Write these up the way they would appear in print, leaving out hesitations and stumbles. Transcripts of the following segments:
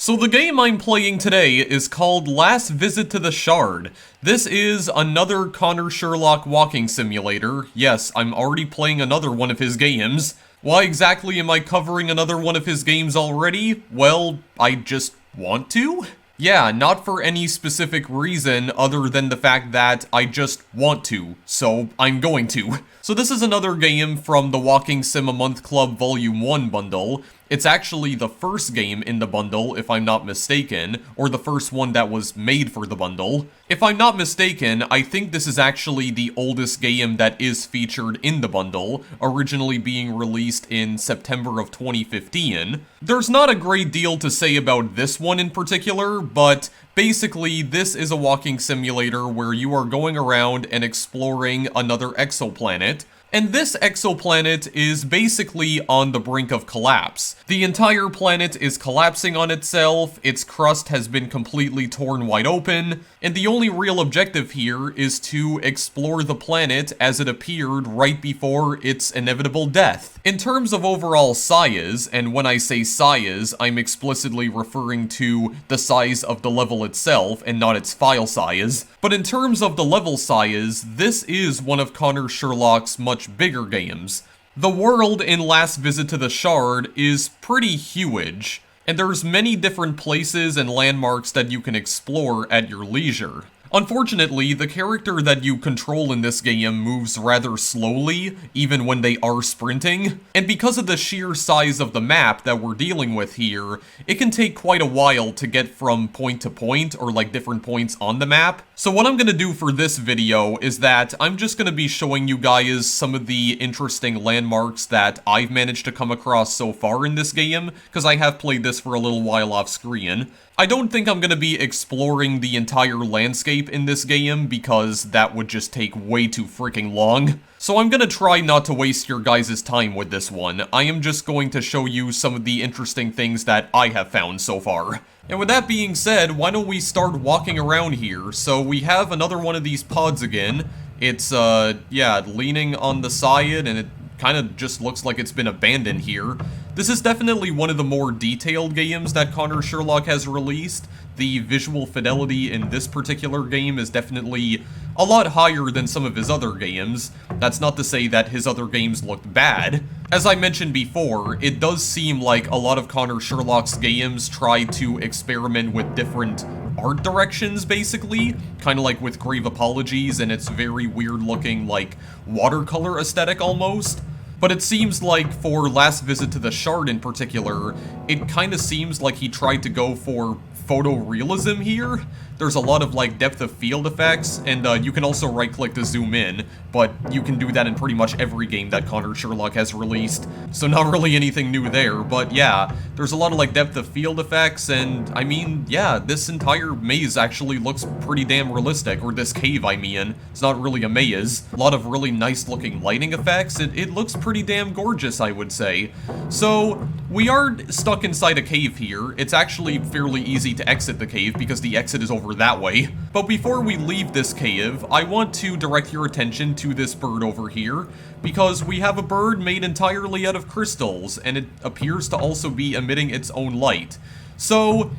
So the game I'm playing today is called Last Visit to the Shard. This is another Connor Sherlock walking simulator. Yes, I'm already playing another one of his games. Why exactly am I covering another one of his games already? Well, I just want to? Yeah, not for any specific reason other than the fact that I just want to, so I'm going to. So this is another game from the Walking Sim a Month Club Volume 1 bundle. It's actually the first game in the bundle, if I'm not mistaken, or the first one that was made for the bundle. If I'm not mistaken, I think this is actually the oldest game that is featured in the bundle, originally being released in September of 2015. There's not a great deal to say about this one in particular, but basically this is a walking simulator where you are going around and exploring another exoplanet. And this exoplanet is basically on the brink of collapse. The entire planet is collapsing on itself, its crust has been completely torn wide open, and the only real objective here is to explore the planet as it appeared right before its inevitable death. In terms of overall size, and when I say size, I'm explicitly referring to the size of the level itself and not its file size, but in terms of the level size, this is one of Connor Sherlock's much bigger games. The world in Last Visit to the Shard is pretty huge, and there's many different places and landmarks that you can explore at your leisure. Unfortunately, the character that you control in this game moves rather slowly, even when they are sprinting, and because of the sheer size of the map that we're dealing with here, it can take quite a while to get from point to point, or like different points on the map. So what I'm gonna do for this video is that I'm just gonna be showing you guys some of the interesting landmarks that I've managed to come across so far in this game, because I have played this for a little while off screen. I don't think I'm gonna be exploring the entire landscape in this game because that would just take way too freaking long. So I'm gonna try not to waste your guys' time with this one. I am just going to show you some of the interesting things that I have found so far. And with that being said, why don't we start walking around here? So we have another one of these pods again. It's, yeah, leaning on the side, and it kind of just looks like it's been abandoned here. This is definitely one of the more detailed games that Connor Sherlock has released. The visual fidelity in this particular game is definitely a lot higher than some of his other games. That's not to say that his other games looked bad. As I mentioned before, it does seem like a lot of Connor Sherlock's games try to experiment with different art directions, basically. Kind of like with Grave Apologies and its very weird looking, like, watercolor aesthetic almost. But it seems like for Last Visit to the Shard in particular, it kind of seems like he tried to go for photorealism here. There's a lot of like depth of field effects, and you can also right-click to zoom in, but you can do that in pretty much every game that Connor Sherlock has released, so not really anything new there. But yeah, there's a lot of like depth of field effects, and I mean, yeah, this entire maze actually looks pretty damn realistic, or this cave I mean. It's not really a maze. A lot of really nice looking lighting effects. It looks pretty damn gorgeous, I would say. So we are stuck inside a cave here. It's actually fairly easy to exit the cave because the exit is over that way. But before we leave this cave, I want to direct your attention to this bird over here, because we have a bird made entirely out of crystals, and it appears to also be emitting its own light. So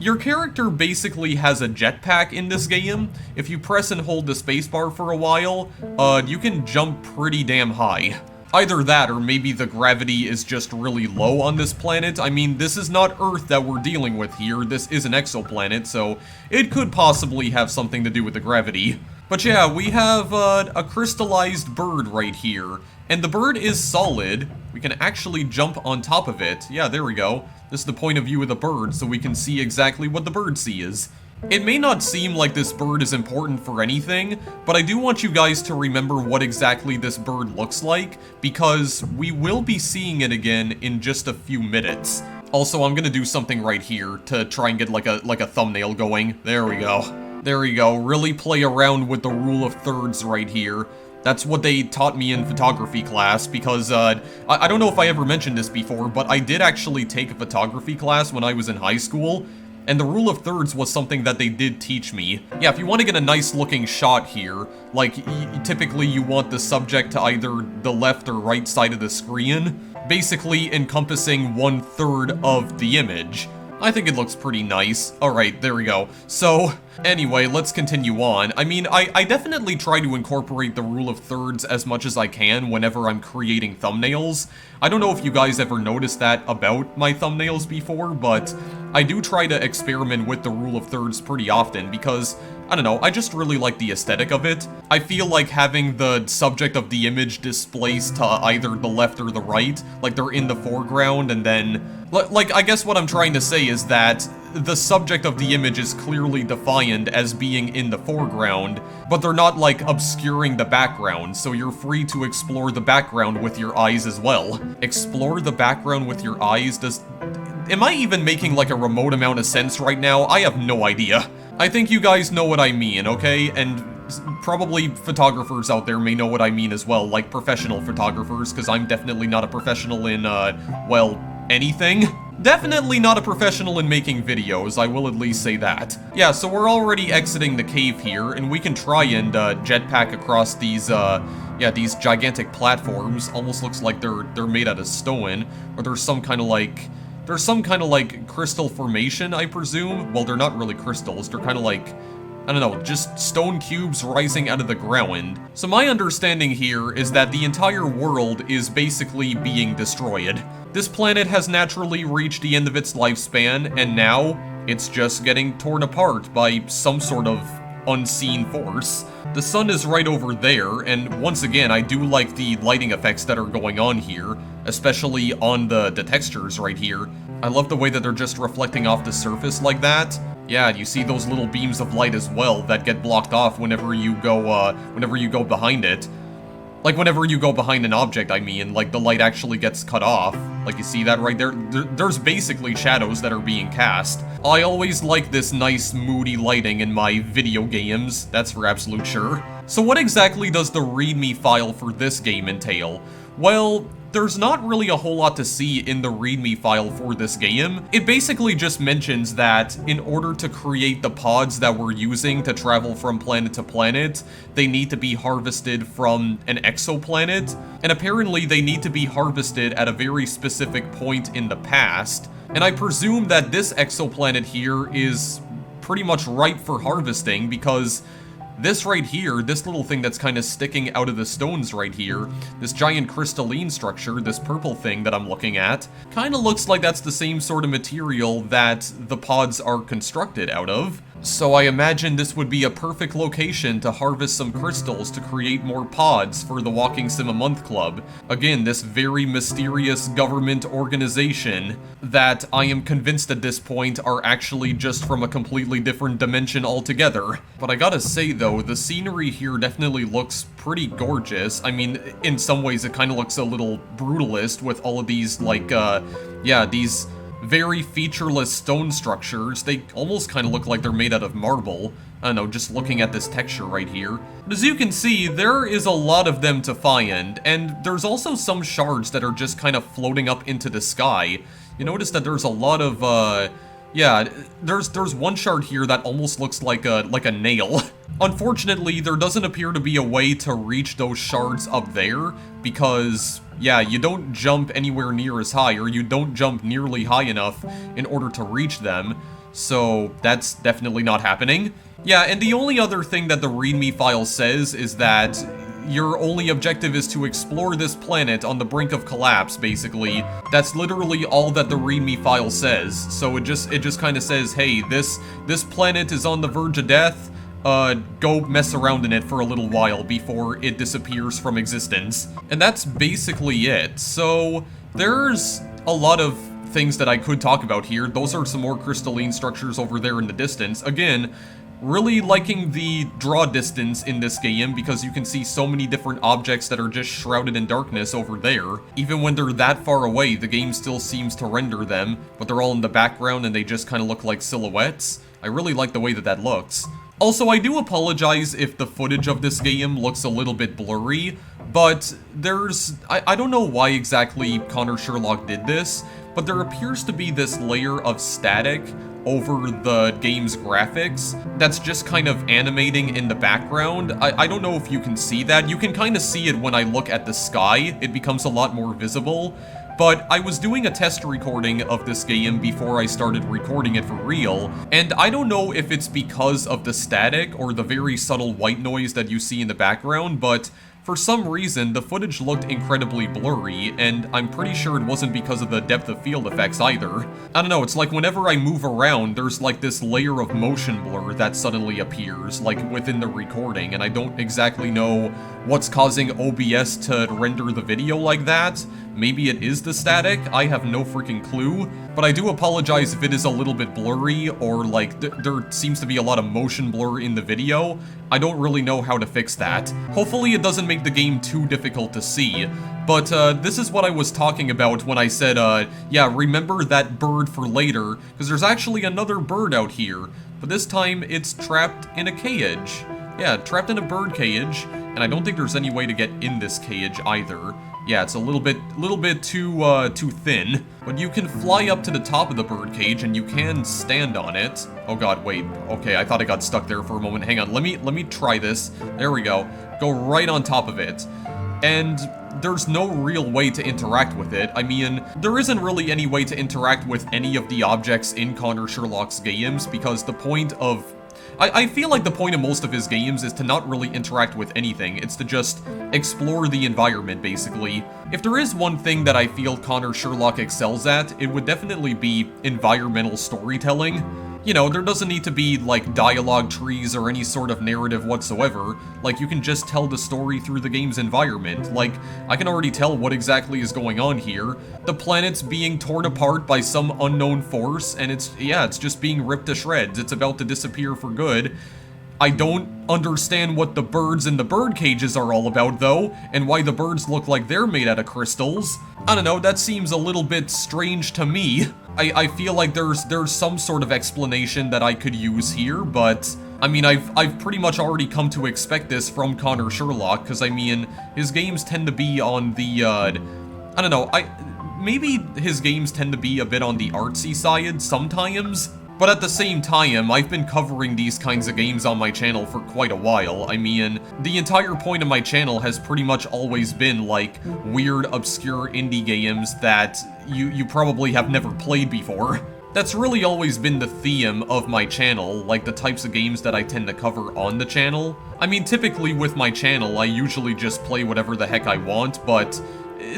your character basically has a jetpack in this game. If you press and hold the spacebar for a while, you can jump pretty damn high. Either that, or maybe the gravity is just really low on this planet. I mean, this is not Earth that we're dealing with here. This is an exoplanet, so it could possibly have something to do with the gravity. But yeah, we have a crystallized bird right here, and the bird is solid. We can actually jump on top of it. Yeah, there we go. This is the point of view of the bird, so we can see exactly what the bird sees. It may not seem like this bird is important for anything, but I do want you guys to remember what exactly this bird looks like, because we will be seeing it again in just a few minutes. Also, I'm gonna do something right here to try and get like a thumbnail going. There we go. There we go. Really play around with the rule of thirds right here. That's what they taught me in photography class, because, I don't know if I ever mentioned this before, but I did actually take a photography class when I was in high school, and the rule of thirds was something that they did teach me. Yeah, if you want to get a nice looking shot here, like, typically you want the subject to either the left or right side of the screen, basically encompassing 1/3 of the image. I think it looks pretty nice. Alright, there we go. So, anyway, let's continue on. I mean, I definitely try to incorporate the rule of thirds as much as I can whenever I'm creating thumbnails. I don't know if you guys ever noticed that about my thumbnails before, but I do try to experiment with the rule of thirds pretty often because, I don't know, I just really like the aesthetic of it. I feel like having the subject of the image displaced to either the left or the right, like they're in the foreground, and then... Like, I guess what I'm trying to say is that the subject of the image is clearly defined as being in the foreground, but they're not, like, obscuring the background, so you're free to explore the background with your eyes as well. Explore the background with your eyes? Am I even making, like, a remote amount of sense right now? I have no idea. I think you guys know what I mean, okay? And probably photographers out there may know what I mean as well, like professional photographers, because I'm definitely not a professional in, well, anything. Definitely not a professional in making videos, I will at least say that. Yeah, so we're already exiting the cave here, and we can try and jetpack across these, yeah, these gigantic platforms. Almost looks like they're made out of stone, or there's some kind of like crystal formation, I presume. Well, they're not really crystals, they're kind of like, I don't know, just stone cubes rising out of the ground. So my understanding here is that the entire world is basically being destroyed. This planet has naturally reached the end of its lifespan, and now it's just getting torn apart by some sort of unseen force. The sun is right over there, and once again, I do like the lighting effects that are going on here, especially on the textures right here. I love the way that they're just reflecting off the surface like that. Yeah, and you see those little beams of light as well that get blocked off whenever you go behind it. Like, whenever you go behind an object, I mean, like, the light actually gets cut off. Like, you see that right there? There's basically shadows that are being cast. I always like this nice, moody lighting in my video games, that's for absolute sure. So what exactly does the README file for this game entail? Well, there's not really a whole lot to see in the README file for this game. It basically just mentions that in order to create the pods that we're using to travel from planet to planet, they need to be harvested from an exoplanet, and apparently they need to be harvested at a very specific point in the past. And I presume that this exoplanet here is pretty much ripe for harvesting because this right here, this little thing that's kind of sticking out of the stones right here, this giant crystalline structure, this purple thing that I'm looking at, kind of looks like that's the same sort of material that the pods are constructed out of. So I imagine this would be a perfect location to harvest some crystals to create more pods for the Walking Sim a Month Club. Again, this very mysterious government organization that I am convinced at this point are actually just from a completely different dimension altogether. But I gotta say though, the scenery here definitely looks pretty gorgeous. I mean, in some ways it kind of looks a little brutalist with all of these like, yeah, these very featureless stone structures. They almost kind of look like they're made out of marble. I don't know, just looking at this texture right here. But as you can see, there is a lot of them to find, and there's also some shards that are just kind of floating up into the sky. You notice that there's a lot of, yeah, there's one shard here that almost looks like a nail. Unfortunately, there doesn't appear to be a way to reach those shards up there, because yeah, you don't jump anywhere near as high, or you don't jump nearly high enough in order to reach them, so that's definitely not happening. Yeah, and the only other thing that the README file says is that your only objective is to explore this planet on the brink of collapse, basically. That's literally all that the README file says, so it just kind of says, hey, this planet is on the verge of death, go mess around in it for a little while before it disappears from existence. And that's basically it. So there's a lot of things that I could talk about here. Those are some more crystalline structures over there in the distance. Again, really liking the draw distance in this game because you can see so many different objects that are just shrouded in darkness over there. Even when they're that far away, the game still seems to render them, but they're all in the background and they just kind of look like silhouettes. I really like the way that that looks. Also, I do apologize if the footage of this game looks a little bit blurry, but I don't know why exactly Connor Sherlock did this, but there appears to be this layer of static over the game's graphics that's just kind of animating in the background. I don't know if you can see that. You can kind of see it when I look at the sky. It becomes a lot more visible. but I was doing a test recording of this game before I started recording it for real, and I don't know if it's because of the static or the very subtle white noise that you see in the background, but for some reason, the footage looked incredibly blurry, and I'm pretty sure it wasn't because of the depth of field effects either. I don't know, it's like whenever I move around, there's like this layer of motion blur that suddenly appears, like within the recording, and I don't exactly know what's causing OBS to render the video like that. Maybe it is the static, I have no freaking clue, but I do apologize if it is a little bit blurry, or like there seems to be a lot of motion blur in the video. I don't really know how to fix that. Hopefully it doesn't make the game too difficult to see, but this is what I was talking about when I said, yeah, remember that bird for later, because there's actually another bird out here, but this time it's trapped in a cage. Yeah, trapped in a bird cage, and I don't think there's any way to get in this cage either. Yeah, it's a little bit too thin, but you can fly up to the top of the bird cage and you can stand on it. Oh god, wait. Okay, I thought I got stuck there for a moment. Hang on, let me try this. There we go. Go right on top of it. And there's no real way to interact with it. I mean, there isn't really any way to interact with any of the objects in Connor Sherlock's games because the point of I feel like the point of most of his games is to not really interact with anything, it's to just explore the environment, basically. If there is one thing that I feel Connor Sherlock excels at, it would definitely be environmental storytelling. You know, there doesn't need to be, like, dialogue trees or any sort of narrative whatsoever. Like, you can just tell the story through the game's environment. Like, I can already tell what exactly is going on here. The planet's being torn apart by some unknown force, and it's just being ripped to shreds. It's about to disappear for good. I don't understand what the birds in the bird cages are all about, though, and why the birds look like they're made out of crystals. I don't know, that seems a little bit strange to me. I feel like there's some sort of explanation that I could use here, but I mean, I've pretty much already come to expect this from Connor Sherlock, because I mean, his games tend to be on the, I don't know, maybe his games tend to be a bit on the artsy side sometimes. But at the same time, I've been covering these kinds of games on my channel for quite a while. I mean, the entire point of my channel has pretty much always been, like, weird, obscure indie games that you probably have never played before. That's really always been the theme of my channel, like the types of games that I tend to cover on the channel. I mean, typically with my channel, I usually just play whatever the heck I want, but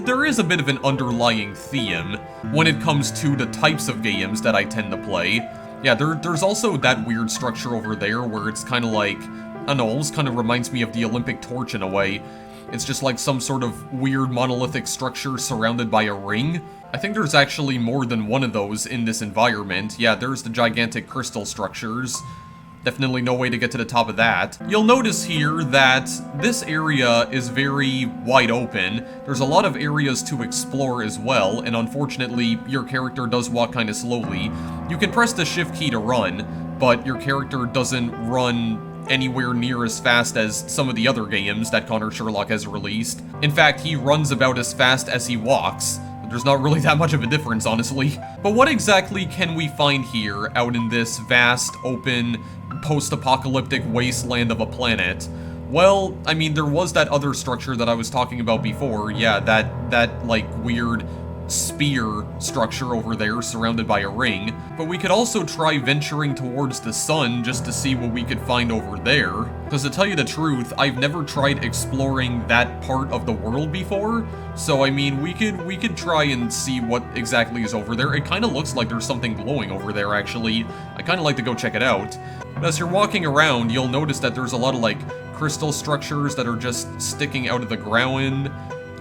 there is a bit of an underlying theme when it comes to the types of games that I tend to play. Yeah, there's also that weird structure over there where it's kind of like, I don't know, almost kind of reminds me of the Olympic torch in a way. It's just like some sort of weird monolithic structure surrounded by a ring. I think there's actually more than one of those in this environment. Yeah, there's the gigantic crystal structures. Definitely no way to get to the top of that. You'll notice here that this area is very wide open. There's a lot of areas to explore as well, and unfortunately, your character does walk kind of slowly. You can press the shift key to run, but your character doesn't run anywhere near as fast as some of the other games that Connor Sherlock has released. In fact, he runs about as fast as he walks. There's not really that much of a difference, honestly. But what exactly can we find here out in this vast, open, post-apocalyptic wasteland of a planet? Well, I mean, there was that other structure that I was talking about before. Yeah, that like, weird spear structure over there surrounded by a ring. But we could also try venturing towards the sun just to see what we could find over there. Because to tell you the truth, I've never tried exploring that part of the world before. So I mean, we could try and see what exactly is over there. It kind of looks like there's something glowing over there, actually. I kind of like to go check it out. But as you're walking around, you'll notice that there's a lot of like crystal structures that are just sticking out of the ground.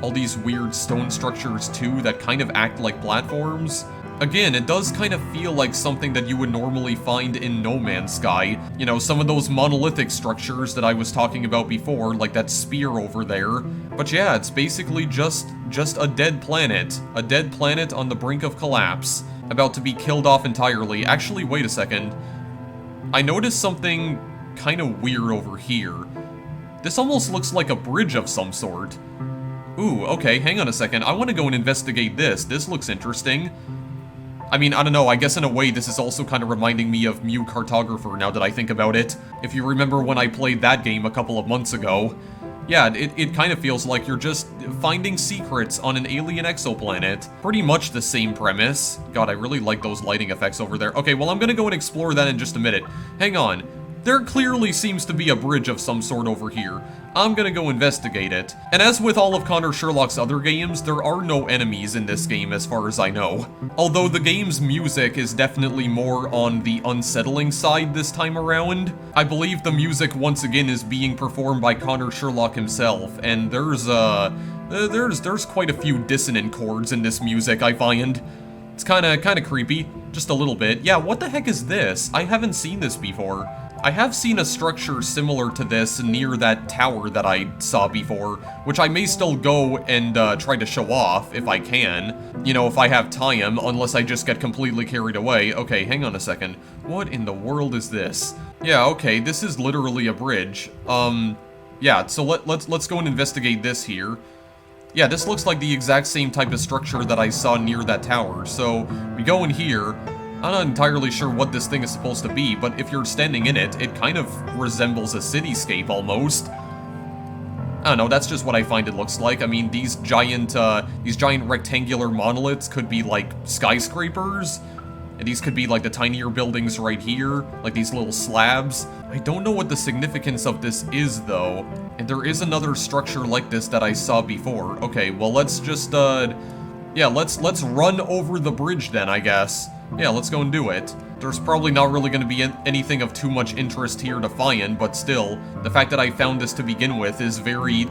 All these weird stone structures too that kind of act like platforms. Again, it does kind of feel like something that you would normally find in No Man's Sky. You know, some of those monolithic structures that I was talking about before, like that spear over there. But yeah, it's basically just a dead planet. A dead planet on the brink of collapse, about to be killed off entirely. Actually, wait a second. I noticed something kind of weird over here. This almost looks like a bridge of some sort. Ooh, okay, hang on a second. I want to go and investigate this. This looks interesting. I mean, I don't know, I guess in a way this is also kind of reminding me of Mew Cartographer now that I think about it. If you remember when I played that game a couple of months ago, Yeah, it kind of feels like you're just finding secrets on an alien exoplanet. Pretty much the same premise. God, I really like those lighting effects over there. Okay, well, I'm gonna go and explore that in just a minute. Hang on. There clearly seems to be a bridge of some sort over here. I'm gonna go investigate it. And as with all of Connor Sherlock's other games, there are no enemies in this game as far as I know. Although the game's music is definitely more on the unsettling side this time around. I believe the music once again is being performed by Connor Sherlock himself, and there's quite a few dissonant chords in this music, I find. It's kinda creepy, just a little bit. Yeah, what the heck is this? I haven't seen this before. I have seen a structure similar to this near that tower that I saw before, which I may still go and try to show off if I can. You know, if I have time, unless I just get completely carried away. Okay, hang on a second. What in the world is this? Yeah, okay, this is literally a bridge. Yeah, so let's go and investigate this here. Yeah, this looks like the exact same type of structure that I saw near that tower. So, we go in here. I'm not entirely sure what this thing is supposed to be, but if you're standing in it, it kind of resembles a cityscape almost. I don't know, that's just what I find it looks like. I mean, these giant rectangular monoliths could be like skyscrapers, and these could be like the tinier buildings right here, like these little slabs. I don't know what the significance of this is, though. And there is another structure like this that I saw before. Okay, well, let's just, yeah, let's run over the bridge then, I guess. Yeah, let's go and do it. There's probably not really going to be anything of too much interest here to find, but still, the fact that I found this to begin with is very,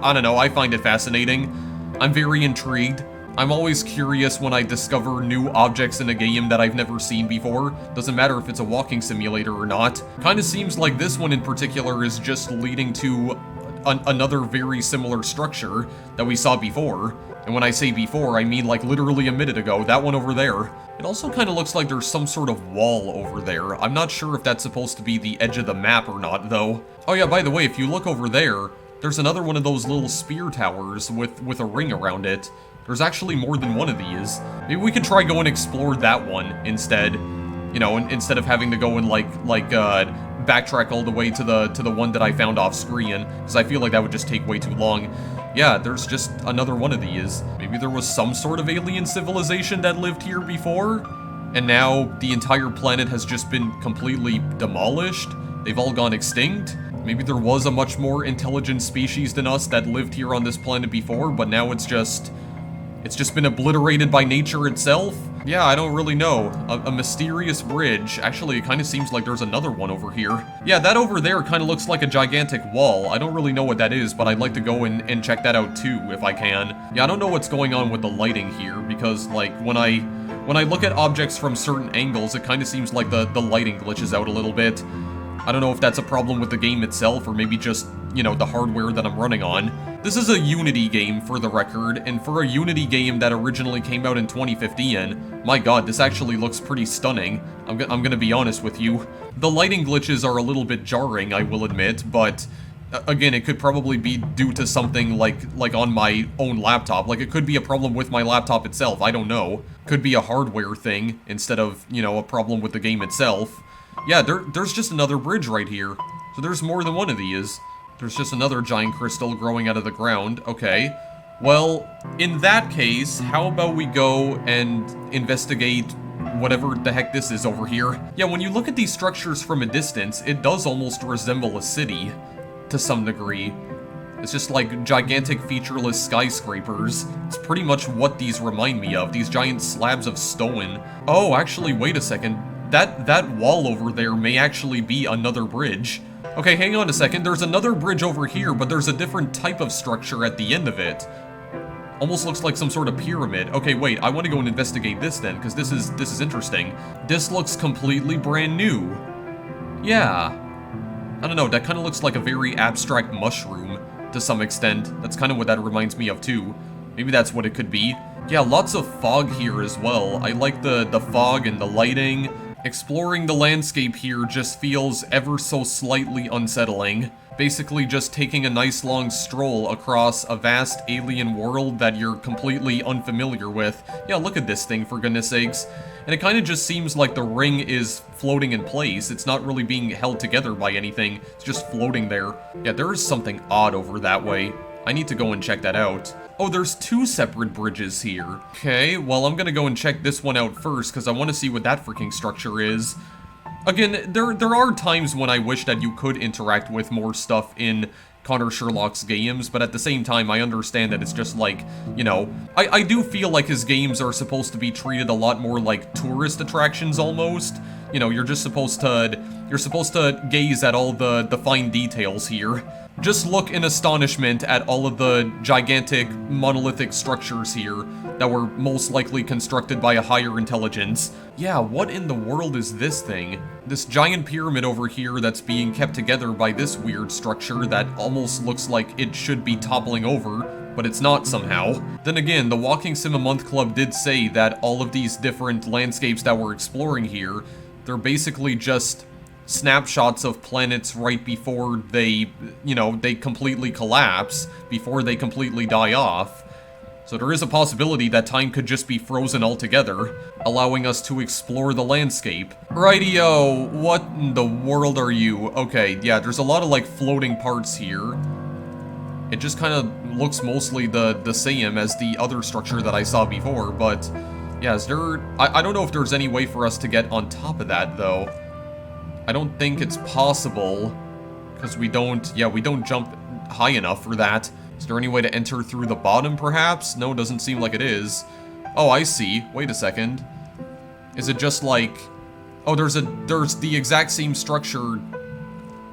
I don't know, I find it fascinating. I'm very intrigued. I'm always curious when I discover new objects in a game that I've never seen before. Doesn't matter if it's a walking simulator or not. Kinda seems like this one in particular is just leading to another very similar structure that we saw before. And when I say before, I mean like literally a minute ago, that one over there. It also kind of looks like there's some sort of wall over there. I'm not sure if that's supposed to be the edge of the map or not, though. Oh yeah, by the way, if you look over there, there's another one of those little spear towers with a ring around it. There's actually more than one of these. Maybe we could try go and explore that one instead. You know, instead of having to go and backtrack all the way to the one that I found off screen, because I feel like that would just take way too long. Yeah, there's just another one of these. Maybe there was some sort of alien civilization that lived here before, and now the entire planet has just been completely demolished. They've all gone extinct. Maybe there was a much more intelligent species than us that lived here on this planet before, but now it's just been obliterated by nature itself? Yeah, I don't really know. A mysterious bridge. Actually, it kind of seems like there's another one over here. Yeah, that over there kind of looks like a gigantic wall. I don't really know what that is, but I'd like to go and check that out too, if I can. Yeah, I don't know what's going on with the lighting here, because, like, when I look at objects from certain angles, it kind of seems like the lighting glitches out a little bit. I don't know if that's a problem with the game itself, or maybe just, you know, the hardware that I'm running on. This is a Unity game, for the record, and for a Unity game that originally came out in 2015, my god, this actually looks pretty stunning. I'm gonna be honest with you. The lighting glitches are a little bit jarring, I will admit, but again, it could probably be due to something like on my own laptop. Like, it could be a problem with my laptop itself, I don't know. Could be a hardware thing, instead of, you know, a problem with the game itself. Yeah, there's just another bridge right here. So there's more than one of these. There's just another giant crystal growing out of the ground. Okay. Well, in that case, how about we go and investigate whatever the heck this is over here? Yeah, when you look at these structures from a distance, it does almost resemble a city, to some degree. It's just like gigantic featureless skyscrapers. It's pretty much what these remind me of, these giant slabs of stone. Oh, actually, wait a second. That wall over there may actually be another bridge. Okay, hang on a second. There's another bridge over here, but there's a different type of structure at the end of it. Almost looks like some sort of pyramid. Okay, wait, I want to go and investigate this then, because this is interesting. This looks completely brand new. Yeah. I don't know, that kind of looks like a very abstract mushroom, to some extent. That's kind of what that reminds me of, too. Maybe that's what it could be. Yeah, lots of fog here as well. I like the fog and the lighting. Exploring the landscape here just feels ever so slightly unsettling. Basically just taking a nice long stroll across a vast alien world that you're completely unfamiliar with. Yeah, look at this thing, for goodness sakes. and it kind of just seems like the ring is floating in place. It's not really being held together by anything. It's just floating there. Yeah, there is something odd over that way. I need to go and check that out. Oh, there's 2 separate bridges here. Okay, well, I'm gonna go and check this one out first, because I want to see what that freaking structure is. Again, there are times when I wish that you could interact with more stuff in Connor Sherlock's games, but at the same time, I understand that it's just like, you know, I do feel like his games are supposed to be treated a lot more like tourist attractions almost. You know, you're supposed to gaze at all the fine details here. Just look in astonishment at all of the gigantic monolithic structures here that were most likely constructed by a higher intelligence. Yeah, what in the world is this thing? This giant pyramid over here that's being kept together by this weird structure that almost looks like it should be toppling over, but it's not somehow. Then again, the Walking Sim a Month Club did say that all of these different landscapes that we're exploring here, they're basically just snapshots of planets right before they, you know, they completely collapse, before they completely die off. So there is a possibility that time could just be frozen altogether, allowing us to explore the landscape. Rightio, what in the world are you? Okay, yeah, there's a lot of like floating parts here. It just kind of looks mostly the same as the other structure that I saw before, but yeah, is there... I don't know if there's any way for us to get on top of that, though. I don't think it's possible, because we don't jump high enough for that. Is there any way to enter through the bottom, perhaps? No, it doesn't seem like it is. Oh, I see. Wait a second. Is it just like... Oh, there's the exact same structure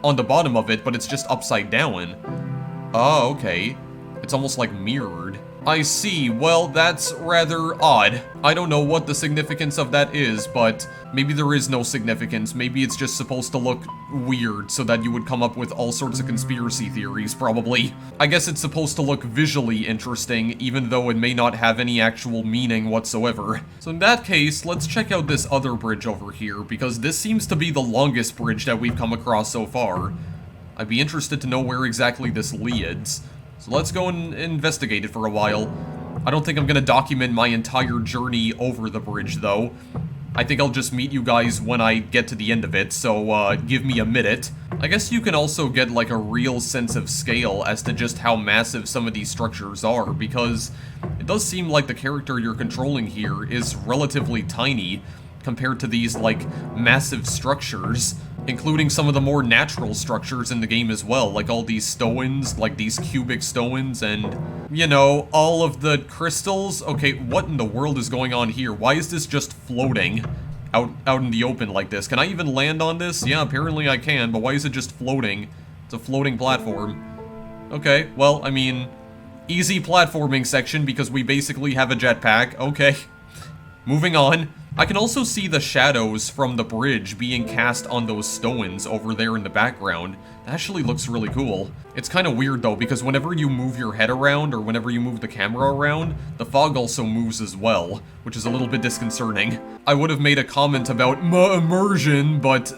on the bottom of it, but it's just upside down. Oh, okay. It's almost like mirrored. I see. Well, that's rather odd. I don't know what the significance of that is, but maybe there is no significance. Maybe it's just supposed to look weird so that you would come up with all sorts of conspiracy theories, probably. I guess it's supposed to look visually interesting, even though it may not have any actual meaning whatsoever. So in that case, let's check out this other bridge over here, because this seems to be the longest bridge that we've come across so far. I'd be interested to know where exactly this leads. So let's go and investigate it for a while. I don't think I'm gonna document my entire journey over the bridge, though. I think I'll just meet you guys when I get to the end of it, so give me a minute. I guess you can also get like a real sense of scale as to just how massive some of these structures are, because it does seem like the character you're controlling here is relatively tiny compared to these like massive structures, including some of the more natural structures in the game as well, like all these stones, like these cubic stones, and, you know, all of the crystals. Okay, what in the world is going on here? Why is this just floating out in the open like this? Can I even land on this? Yeah, apparently I can, but why is it just floating? It's a floating platform. Okay, well, I mean, easy platforming section because we basically have a jetpack. Okay, moving on. I can also see the shadows from the bridge being cast on those stones over there in the background. That actually looks really cool. It's kind of weird though, because whenever you move your head around, or whenever you move the camera around, the fog also moves as well, which is a little bit disconcerting. I would have made a comment about immersion, but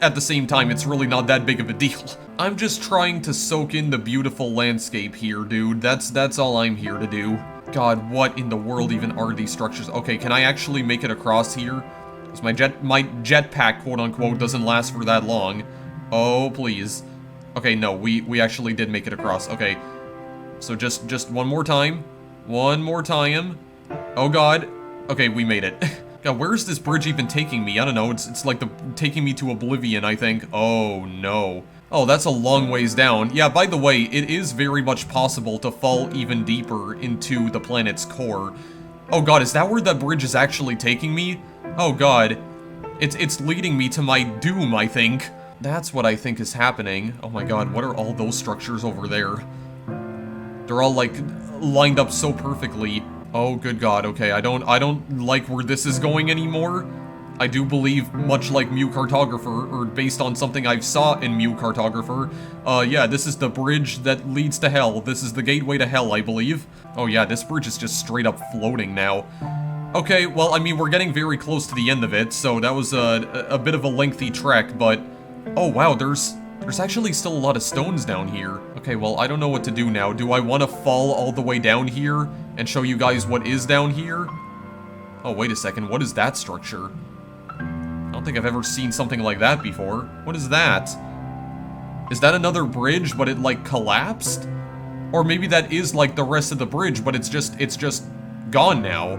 at the same time, it's really not that big of a deal. I'm just trying to soak in the beautiful landscape here, dude. That's all I'm here to do. God, what in the world even are these structures? Okay, can I actually make it across here? Because my jetpack, quote-unquote, doesn't last for that long. Oh, please. Okay, no, we actually did make it across. Okay, so just one more time. One more time. Oh, God. Okay, we made it. God, where is this bridge even taking me? I don't know, it's like taking me to oblivion, I think. Oh, no. Oh, that's a long ways down. Yeah, by the way, it is very much possible to fall even deeper into the planet's core. Oh god, is that where that bridge is actually taking me? Oh god. It's leading me to my doom, I think. That's what I think is happening. Oh my god, what are all those structures over there? They're all, like, lined up so perfectly. Oh, good god, okay, I don't like where this is going anymore. I do believe, much like Mew Cartographer, or based on something I've saw in Mew Cartographer, yeah, this is the bridge that leads to hell. This is the gateway to hell, I believe. Oh yeah, this bridge is just straight up floating now. Okay, well, I mean, we're getting very close to the end of it, so that was a bit of a lengthy trek, but... Oh wow, there's actually still a lot of stones down here. Okay, well, I don't know what to do now. Do I want to fall all the way down here and show you guys what is down here? Oh, wait a second, what is that structure? I don't think I've ever seen something like that before. What is that? Is that another bridge, but it, like, collapsed? Or maybe that is, like, the rest of the bridge, but it's just gone now.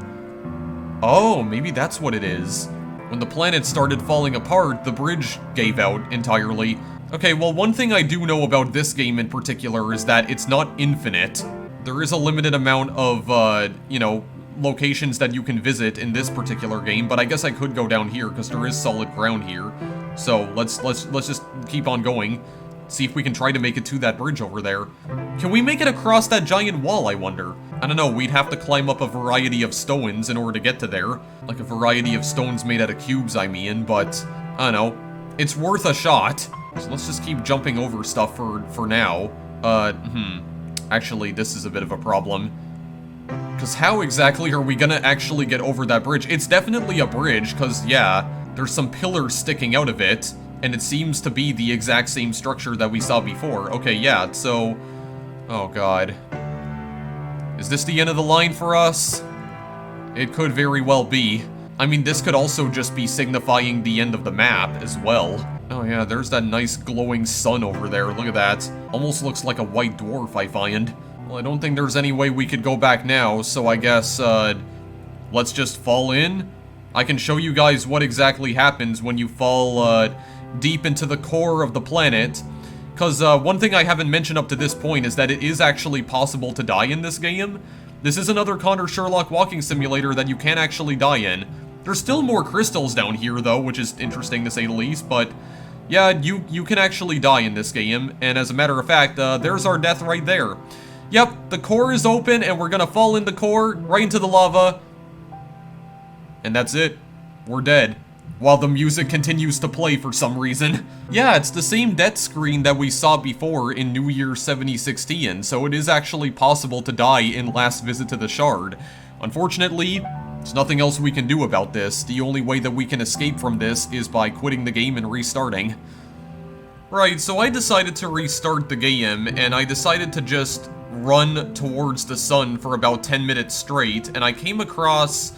Oh, maybe that's what it is. When the planet started falling apart, the bridge gave out entirely. Okay, well, one thing I do know about this game in particular is that it's not infinite. There is a limited amount of, you know, locations that you can visit in this particular game, but I guess I could go down here because there is solid ground here. So let's just keep on going. See if we can try to make it to that bridge over there. Can we make it across that giant wall, I wonder? I don't know, we'd have to climb up a variety of stones in order to get to there. Like a variety of stones made out of cubes, I mean, but I don't know. It's worth a shot. So let's just keep jumping over stuff for now. Actually, this is a bit of a problem. Because how exactly are we gonna actually get over that bridge? It's definitely a bridge, because, yeah, there's some pillars sticking out of it, and it seems to be the exact same structure that we saw before. Okay, yeah, so... Oh, God. Is this the end of the line for us? It could very well be. I mean, this could also just be signifying the end of the map as well. Oh yeah, there's that nice glowing sun over there. Look at that. Almost looks like a white dwarf, I find. Well, I don't think there's any way we could go back now, so I guess, let's just fall in? I can show you guys what exactly happens when you fall, deep into the core of the planet. Because, one thing I haven't mentioned up to this point is that it is actually possible to die in this game. This is another Connor Sherlock walking simulator that you can actually die in. There's still more crystals down here, though, which is interesting to say the least, but... Yeah, you can actually die in this game, and as a matter of fact, there's our death right there. Yep, the core is open, and we're gonna fall in the core, right into the lava. And that's it. We're dead. While the music continues to play for some reason. Yeah, it's the same death screen that we saw before in New Year 7016, so it is actually possible to die in Last Visit to the Shard. Unfortunately, there's nothing else we can do about this. The only way that we can escape from this is by quitting the game and restarting. Right, so I decided to restart the game, and I decided to just run towards the sun for about 10 minutes straight, and I came across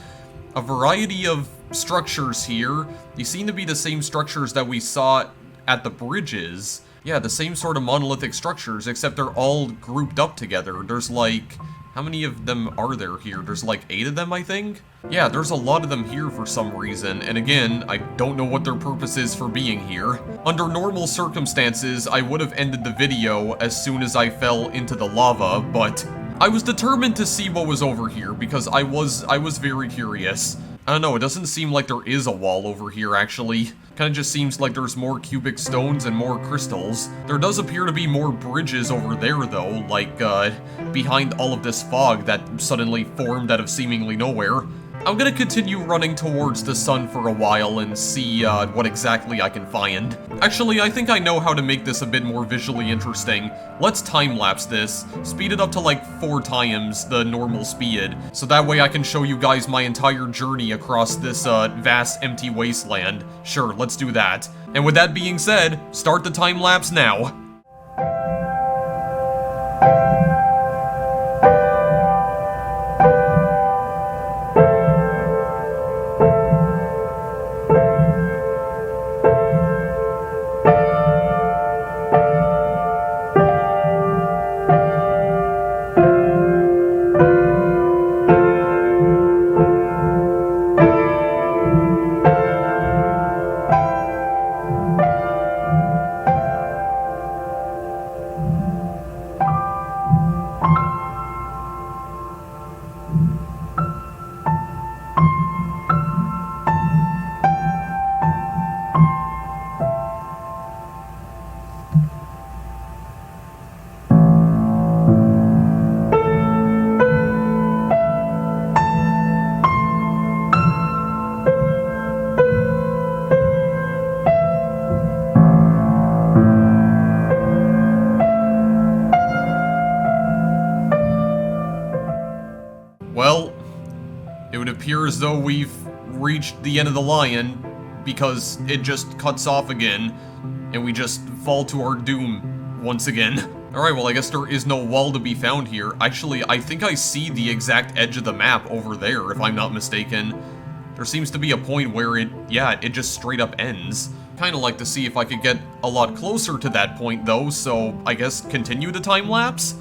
a variety of structures here. They seem to be the same structures that we saw at the bridges. Yeah, the same sort of monolithic structures, except they're all grouped up together. There's like... How many of them are there here? There's like 8 of them, I think? Yeah, there's a lot of them here for some reason, and again, I don't know what their purpose is for being here. Under normal circumstances, I would have ended the video as soon as I fell into the lava, but I was determined to see what was over here because I was very curious. I don't know, it doesn't seem like there is a wall over here, actually. Kinda just seems like there's more cubic stones and more crystals. There does appear to be more bridges over there, though, like, behind all of this fog that suddenly formed out of seemingly nowhere. I'm gonna continue running towards the sun for a while and see, what exactly I can find. Actually, I think I know how to make this a bit more visually interesting. Let's time-lapse this, speed it up to like 4 times the normal speed, so that way I can show you guys my entire journey across this, vast empty wasteland. Sure, let's do that. And with that being said, start the time-lapse now. Well, it would appear as though we've reached the end of the line, because it just cuts off again, and we just fall to our doom once again. Alright, well I guess there is no wall to be found here. Actually, I think I see the exact edge of the map over there, if I'm not mistaken. there seems to be a point where it just straight up ends. Kinda like to see if I could get a lot closer to that point though, so I guess continue the time lapse?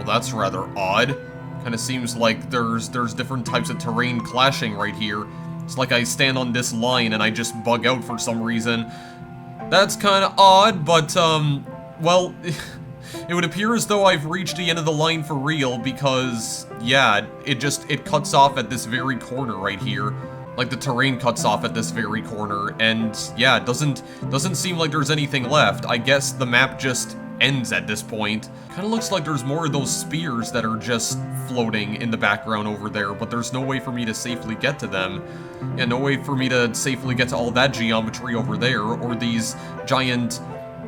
That's rather odd. Kind of seems like there's different types of terrain clashing right here. It's like I stand on this line and I just bug out for some reason. That's kind of odd, but, well, it would appear as though I've reached the end of the line for real because, yeah, it cuts off at this very corner right here. Like, the terrain cuts off at this very corner, and, yeah, it doesn't seem like there's anything left. I guess the map just ends at this point. Kind of looks like there's more of those spears that are just floating in the background over there, but there's no way for me to safely get to them. Yeah, no way for me to safely get to all that geometry over there, or these giant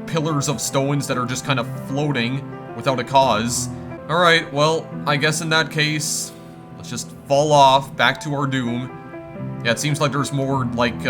pillars of stones that are just kind of floating without a cause. Alright, well, I guess in that case, let's just fall off, back to our doom. Yeah, it seems like there's more, like,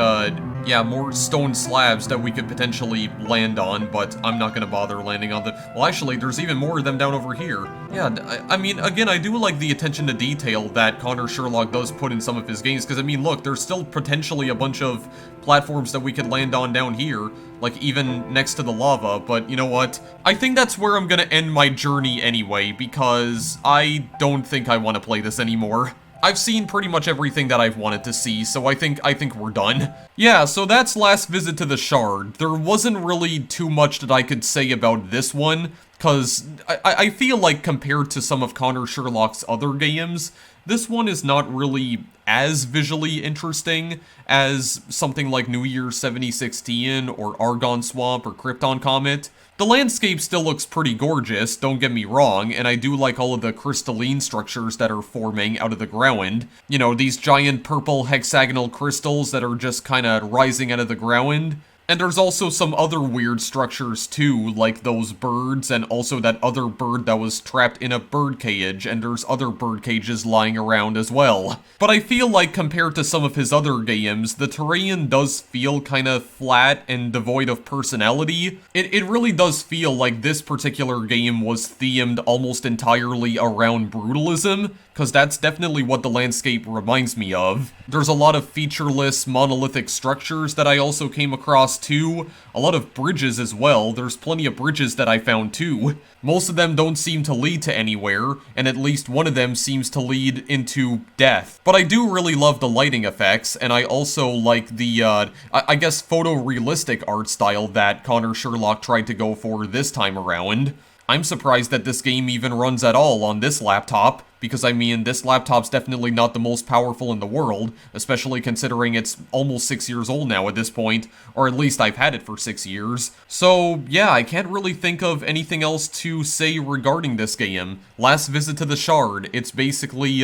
more stone slabs that we could potentially land on, but I'm not gonna bother landing on them. Well, actually, there's even more of them down over here. Yeah, I mean, again, I do like the attention to detail that Connor Sherlock does put in some of his games, because, I mean, look, there's still potentially a bunch of platforms that we could land on down here, like, even next to the lava, but you know what? I think that's where I'm gonna end my journey anyway, because I don't think I want to play this anymore. I've seen pretty much everything that I've wanted to see, so I think we're done. Yeah, so that's Last Visit to the Shard. There wasn't really too much that I could say about this one, because I feel like compared to some of Connor Sherlock's other games, this one is not really as visually interesting as something like New Year's 7016 or Argon Swamp or Krypton Comet. The landscape still looks pretty gorgeous, don't get me wrong, and I do like all of the crystalline structures that are forming out of the ground. You know, these giant purple hexagonal crystals that are just kinda rising out of the ground. And there's also some other weird structures too, like those birds, and also that other bird that was trapped in a bird cage, and there's other bird cages lying around as well. But I feel like compared to some of his other games, the terrain does feel kind of flat and devoid of personality. It really does feel like this particular game was themed almost entirely around brutalism, because that's definitely what the landscape reminds me of. There's a lot of featureless, monolithic structures that I also came across too. A lot of bridges as well. There's plenty of bridges that I found too. Most of them don't seem to lead to anywhere, and at least one of them seems to lead into death. But I do really love the lighting effects, and I also like the, I guess, photorealistic art style that Connor Sherlock tried to go for this time around. I'm surprised that this game even runs at all on this laptop, because I mean, this laptop's definitely not the most powerful in the world, especially considering it's almost 6 years old now at this point, or at least I've had it for 6 years. So yeah, I can't really think of anything else to say regarding this game. Last Visit to the Shard, it's basically,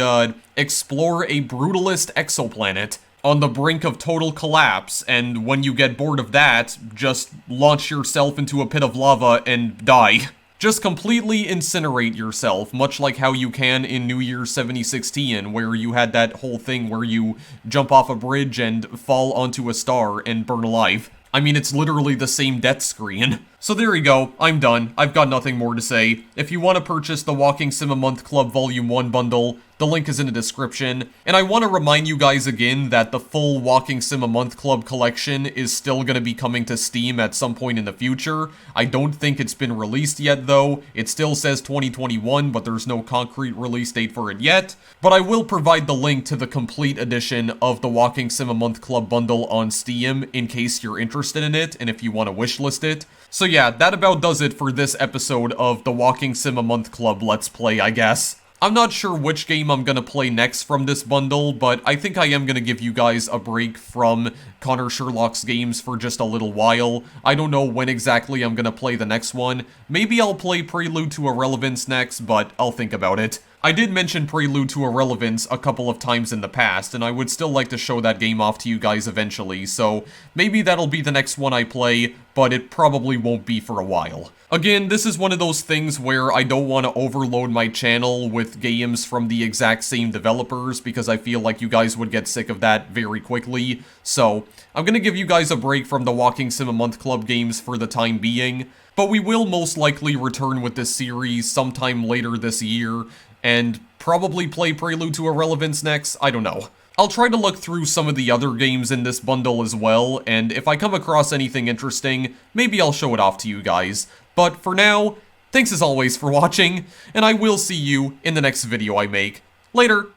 explore a brutalist exoplanet on the brink of total collapse, and when you get bored of that, just launch yourself into a pit of lava and die. Just completely incinerate yourself, much like how you can in New Year's 7016, where you had that whole thing where you jump off a bridge and fall onto a star and burn alive. I mean, it's literally the same death screen. So there you go, I'm done. I've got nothing more to say. If you want to purchase the Walking Sim a Month Club Volume 1 bundle, the link is in the description. And I want to remind you guys again that the full Walking Sim a Month Club collection is still going to be coming to Steam at some point in the future. I don't think it's been released yet though. It still says 2021, but there's no concrete release date for it yet. But I will provide the link to the complete edition of the Walking Sim a Month Club bundle on Steam in case you're interested in it and if you want to wishlist it. So yeah, that about does it for this episode of the Walking Sim a Month Club Let's Play, I guess. I'm not sure which game I'm gonna play next from this bundle, but I think I am gonna give you guys a break from Connor Sherlock's games for just a little while. I don't know when exactly I'm gonna play the next one. Maybe I'll play Prelude to Irrelevance next, but I'll think about it. I did mention Prelude to Irrelevance a couple of times in the past, and I would still like to show that game off to you guys eventually, so maybe that'll be the next one I play, but it probably won't be for a while. Again, this is one of those things where I don't want to overload my channel with games from the exact same developers, because I feel like you guys would get sick of that very quickly, so I'm gonna give you guys a break from the Walking Sim a Month Club games for the time being, but we will most likely return with this series sometime later this year, and probably play Prelude to Irrelevance next, I don't know. I'll try to look through some of the other games in this bundle as well, and if I come across anything interesting, maybe I'll show it off to you guys. But for now, thanks as always for watching, and I will see you in the next video I make. Later!